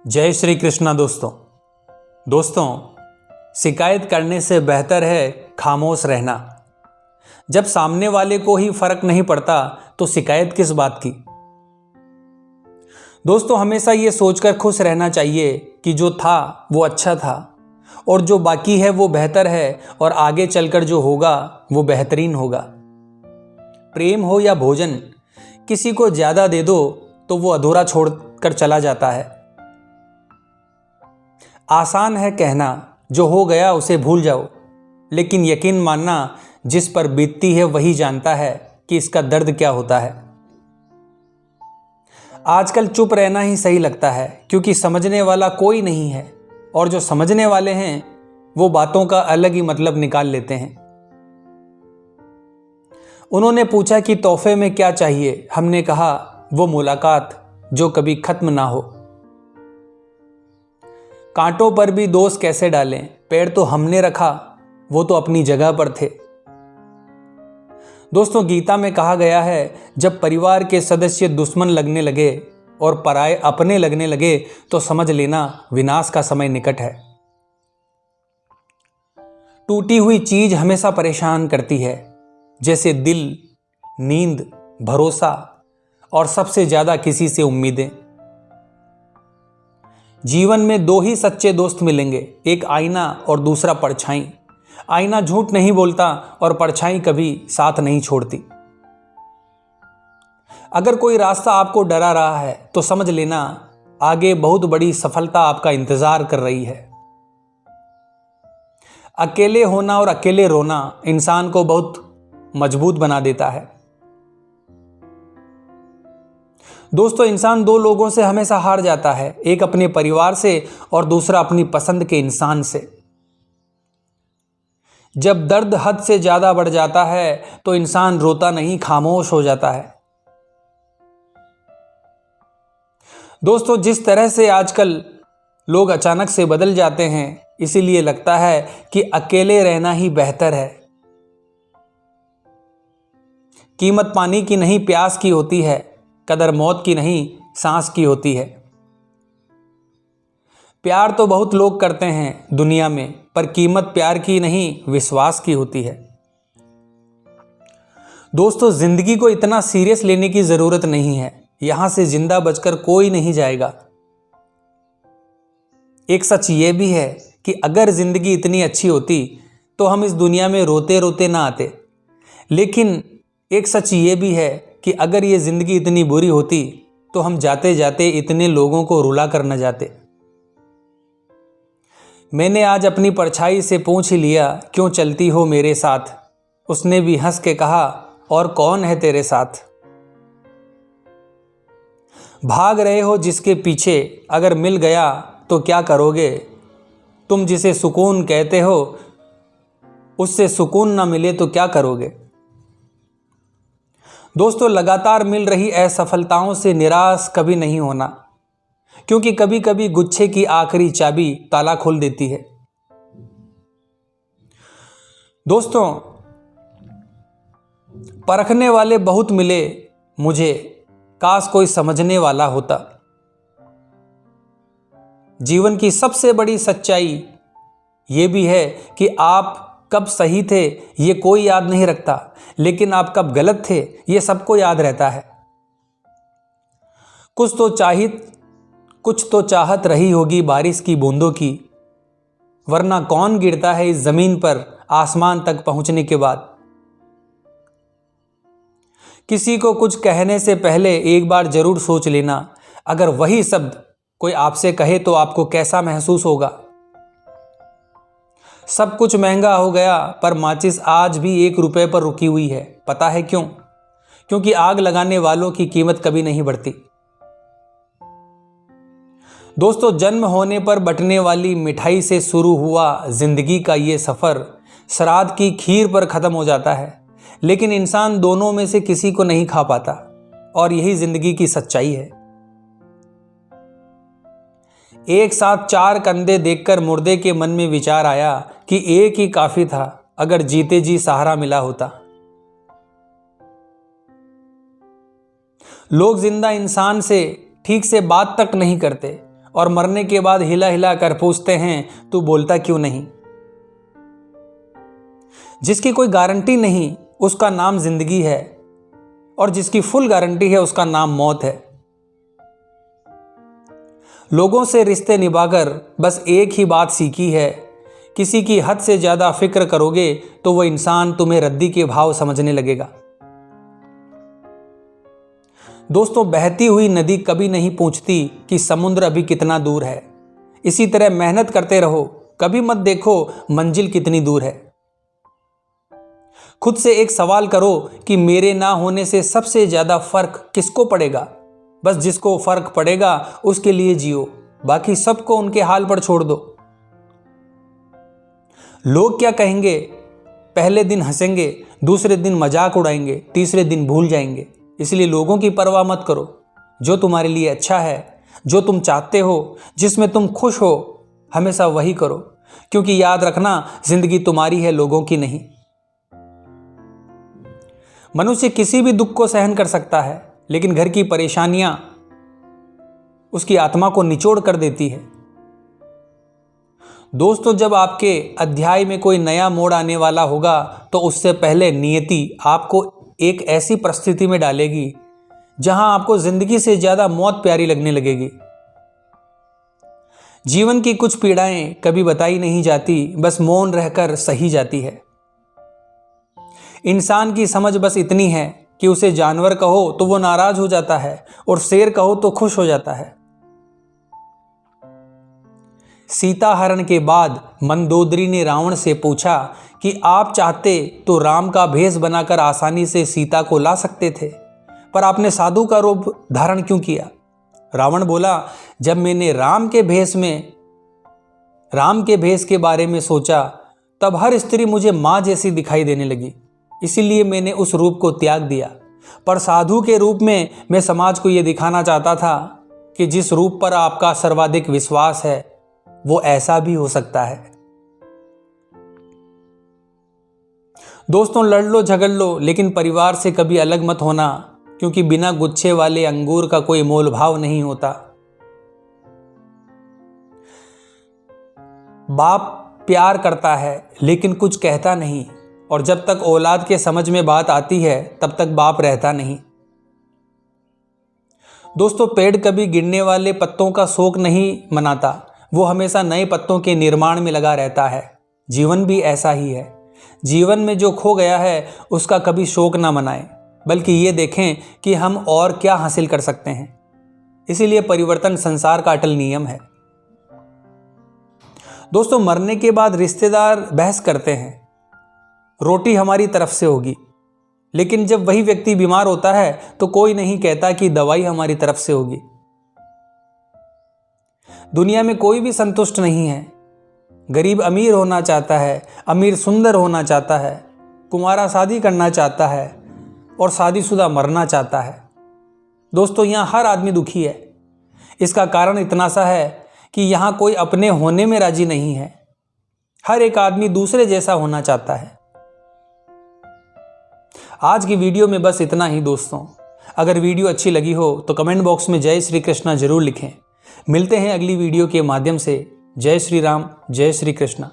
जय श्री कृष्णा। दोस्तों शिकायत करने से बेहतर है खामोश रहना। जब सामने वाले को ही फर्क नहीं पड़ता तो शिकायत किस बात की। दोस्तों हमेशा ये सोचकर खुश रहना चाहिए कि जो था वो अच्छा था और जो बाकी है वो बेहतर है और आगे चलकर जो होगा वो बेहतरीन होगा। प्रेम हो या भोजन, किसी को ज्यादा दे दो तो वो अधूरा छोड़कर चला जाता है। आसान है कहना जो हो गया उसे भूल जाओ, लेकिन यकीन मानना जिस पर बीतती है वही जानता है कि इसका दर्द क्या होता है। आजकल चुप रहना ही सही लगता है क्योंकि समझने वाला कोई नहीं है और जो समझने वाले हैं वो बातों का अलग ही मतलब निकाल लेते हैं। उन्होंने पूछा कि तोहफे में क्या चाहिए। हमने कहा वो मुलाकात जो कभी खत्म ना हो। कांटों पर भी दोष कैसे डालें, पैर तो हमने रखा, वो तो अपनी जगह पर थे। दोस्तों गीता में कहा गया है जब परिवार के सदस्य दुश्मन लगने लगे और पराये अपने लगने लगे तो समझ लेना विनाश का समय निकट है। टूटी हुई चीज हमेशा परेशान करती है, जैसे दिल, नींद, भरोसा और सबसे ज्यादा किसी से उम्मीदें। जीवन में दो ही सच्चे दोस्त मिलेंगे, एक आईना और दूसरा परछाई। आईना झूठ नहीं बोलता और परछाई कभी साथ नहीं छोड़ती। अगर कोई रास्ता आपको डरा रहा है तो समझ लेना आगे बहुत बड़ी सफलता आपका इंतजार कर रही है। अकेले होना और अकेले रोना इंसान को बहुत मजबूत बना देता है। दोस्तों इंसान दो लोगों से हमेशा हार जाता है, एक अपने परिवार से और दूसरा अपनी पसंद के इंसान से। जब दर्द हद से ज्यादा बढ़ जाता है तो इंसान रोता नहीं, खामोश हो जाता है। दोस्तों जिस तरह से आजकल लोग अचानक से बदल जाते हैं, इसीलिए लगता है कि अकेले रहना ही बेहतर है। कीमत पानी की नहीं प्यास की होती है, कदर मौत की नहीं सांस की होती है। प्यार तो बहुत लोग करते हैं दुनिया में, पर कीमत प्यार की नहीं विश्वास की होती है। दोस्तों जिंदगी को इतना सीरियस लेने की जरूरत नहीं है, यहां से जिंदा बचकर कोई नहीं जाएगा। एक सच ये भी है कि अगर जिंदगी इतनी अच्छी होती तो हम इस दुनिया में रोते रोते ना आते, लेकिन एक सच ये भी है कि अगर ये जिंदगी इतनी बुरी होती तो हम जाते जाते इतने लोगों को रुला कर न जाते। मैंने आज अपनी परछाई से पूछ ही लिया क्यों चलती हो मेरे साथ। उसने भी हंस के कहा और कौन है तेरे साथ। भाग रहे हो जिसके पीछे, अगर मिल गया तो क्या करोगे। तुम जिसे सुकून कहते हो उससे सुकून ना मिले तो क्या करोगे। दोस्तों लगातार मिल रही असफलताओं से निराश कभी नहीं होना, क्योंकि कभी कभी गुच्छे की आखिरी चाबी ताला खोल देती है। दोस्तों परखने वाले बहुत मिले मुझे, काश कोई समझने वाला होता। जीवन की सबसे बड़ी सच्चाई यह भी है कि आप कब सही थे ये कोई याद नहीं रखता, लेकिन आप कब गलत थे ये सबको याद रहता है। कुछ तो चाहत रही होगी बारिश की बूंदों की, वरना कौन गिरता है इस जमीन पर आसमान तक पहुंचने के बाद। किसी को कुछ कहने से पहले एक बार जरूर सोच लेना, अगर वही शब्द कोई आपसे कहे तो आपको कैसा महसूस होगा। सब कुछ महंगा हो गया पर माचिस आज भी 1 रुपए पर रुकी हुई है। पता है क्यों? क्योंकि आग लगाने वालों की कीमत कभी नहीं बढ़ती। दोस्तों जन्म होने पर बंटने वाली मिठाई से शुरू हुआ जिंदगी का ये सफर श्राद्ध की खीर पर खत्म हो जाता है, लेकिन इंसान दोनों में से किसी को नहीं खा पाता और यही जिंदगी की सच्चाई है। एक साथ 4 कंधे देखकर मुर्दे के मन में विचार आया कि एक ही काफी था अगर जीते जी सहारा मिला होता। लोग जिंदा इंसान से ठीक से बात तक नहीं करते और मरने के बाद हिला हिला कर पूछते हैं तू बोलता क्यों नहीं। जिसकी कोई गारंटी नहीं उसका नाम जिंदगी है, और जिसकी फुल गारंटी है उसका नाम मौत है। लोगों से रिश्ते निभाकर बस एक ही बात सीखी है, किसी की हद से ज्यादा फिक्र करोगे तो वो इंसान तुम्हें रद्दी के भाव समझने लगेगा। दोस्तों, बहती हुई नदी कभी नहीं पूछती कि समुद्र अभी कितना दूर है। इसी तरह मेहनत करते रहो, कभी मत देखो मंजिल कितनी दूर है। खुद से एक सवाल करो कि मेरे ना होने से सबसे ज्यादा फर्क किसको पड़ेगा। बस जिसको फर्क पड़ेगा उसके लिए जियो, बाकी सबको उनके हाल पर छोड़ दो। लोग क्या कहेंगे, पहले दिन हंसेंगे, दूसरे दिन मजाक उड़ाएंगे, तीसरे दिन भूल जाएंगे। इसलिए लोगों की परवाह मत करो। जो तुम्हारे लिए अच्छा है, जो तुम चाहते हो, जिसमें तुम खुश हो, हमेशा वही करो। क्योंकि याद रखना, जिंदगी तुम्हारी है, लोगों की नहीं। मनुष्य किसी भी दुख को सहन कर सकता है, लेकिन घर की परेशानियां उसकी आत्मा को निचोड़ कर देती है। दोस्तों, जब आपके अध्याय में कोई नया मोड़ आने वाला होगा तो उससे पहले नियति आपको एक ऐसी परिस्थिति में डालेगी जहां आपको जिंदगी से ज्यादा मौत प्यारी लगने लगेगी। जीवन की कुछ पीड़ाएं कभी बताई नहीं जाती, बस मौन रहकर सही जाती है। इंसान की समझ बस इतनी है कि उसे जानवर कहो तो वो नाराज हो जाता है और शेर कहो तो खुश हो जाता है। सीता हरण के बाद मंदोदरी ने रावण से पूछा कि आप चाहते तो राम का भेष बनाकर आसानी से सीता को ला सकते थे, पर आपने साधु का रूप धारण क्यों किया? रावण बोला, जब मैंने राम के भेष के बारे में सोचा तब हर स्त्री मुझे मां जैसी दिखाई देने लगी, इसीलिए मैंने उस रूप को त्याग दिया। पर साधु के रूप में मैं समाज को यह दिखाना चाहता था कि जिस रूप पर आपका सर्वाधिक विश्वास है वो ऐसा भी हो सकता है। दोस्तों, लड़ लो झगड़ लो, लेकिन परिवार से कभी अलग मत होना, क्योंकि बिना गुच्छे वाले अंगूर का कोई मोल भाव नहीं होता। बाप प्यार करता है लेकिन कुछ कहता नहीं, और जब तक औलाद के समझ में बात आती है तब तक बाप रहता नहीं। दोस्तों, पेड़ कभी गिरने वाले पत्तों का शोक नहीं मनाता, वो हमेशा नए पत्तों के निर्माण में लगा रहता है। जीवन भी ऐसा ही है। जीवन में जो खो गया है उसका कभी शोक ना मनाएं, बल्कि ये देखें कि हम और क्या हासिल कर सकते हैं। इसीलिए परिवर्तन संसार का अटल नियम है। दोस्तों, मरने के बाद रिश्तेदार बहस करते हैं, रोटी हमारी तरफ से होगी, लेकिन जब वही व्यक्ति बीमार होता है तो कोई नहीं कहता कि दवाई हमारी तरफ से होगी। दुनिया में कोई भी संतुष्ट नहीं है। गरीब अमीर होना चाहता है, अमीर सुंदर होना चाहता है, कुंवारा शादी करना चाहता है और शादीशुदा मरना चाहता है। दोस्तों, यहाँ हर आदमी दुखी है। इसका कारण इतना सा है कि यहाँ कोई अपने होने में राजी नहीं है। हर एक आदमी दूसरे जैसा होना चाहता है। आज की वीडियो में बस इतना ही दोस्तों। अगर वीडियो अच्छी लगी हो तो कमेंट बॉक्स में जय श्री कृष्णा जरूर लिखें। मिलते हैं अगली वीडियो के माध्यम से। जय श्री राम, जय श्री कृष्णा।